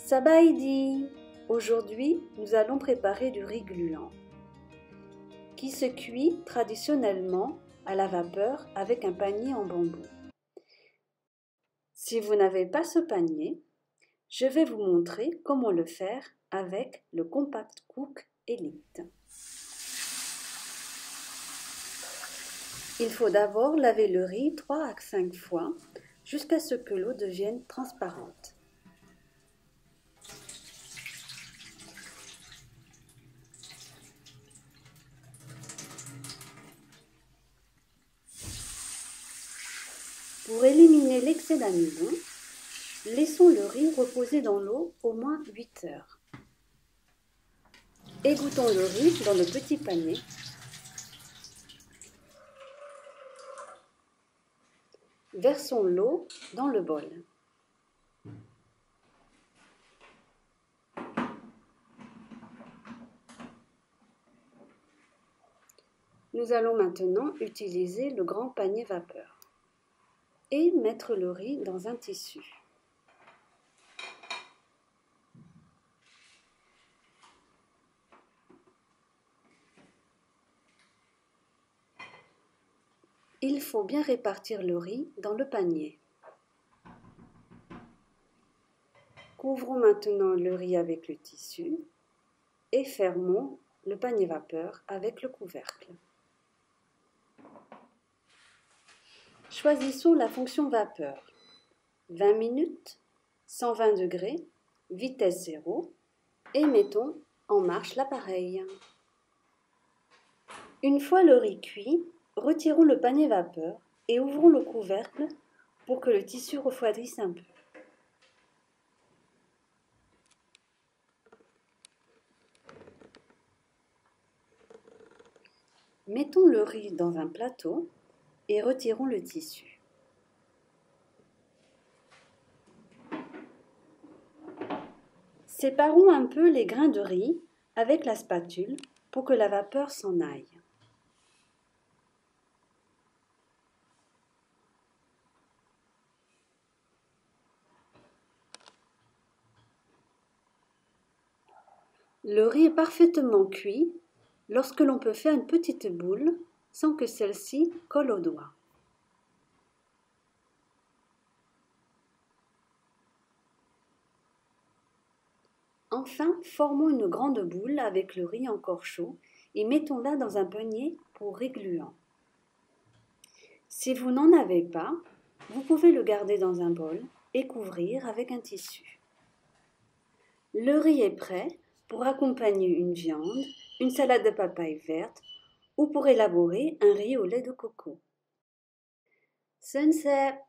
Sabaïdi! Aujourd'hui, nous allons préparer du riz gluant, qui se cuit traditionnellement à la vapeur avec un panier en bambou. Si vous n'avez pas ce panier, je vais vous montrer comment le faire avec le Compact Cook Elite. Il faut d'abord laver le riz 3 à 5 fois jusqu'à ce que l'eau devienne transparente. Pour éliminer l'excès d'amidon, laissons le riz reposer dans l'eau au moins 8 heures. Égouttons le riz dans le petit panier. Versons l'eau dans le bol. Nous allons maintenant utiliser le grand panier vapeur et mettre le riz dans un tissu. Il faut bien répartir le riz dans le panier. Couvrons maintenant le riz avec le tissu et fermons le panier vapeur avec le couvercle. Choisissons la fonction vapeur. 20 minutes, 120 degrés, vitesse 0 et mettons en marche l'appareil. Une fois le riz cuit, retirons le panier vapeur et ouvrons le couvercle pour que le tissu refroidisse un peu. Mettons le riz dans un plateau et retirons le tissu. Séparons un peu les grains de riz avec la spatule pour que la vapeur s'en aille. Le riz est parfaitement cuit lorsque l'on peut faire une petite boule sans que celle-ci colle aux doigts. Enfin, formons une grande boule avec le riz encore chaud et mettons-la dans un panier pour riz gluant. Si vous n'en avez pas, vous pouvez le garder dans un bol et couvrir avec un tissu. Le riz est prêt pour accompagner une viande, une salade de papaye verte ou pour élaborer un riz au lait de coco. Sunset!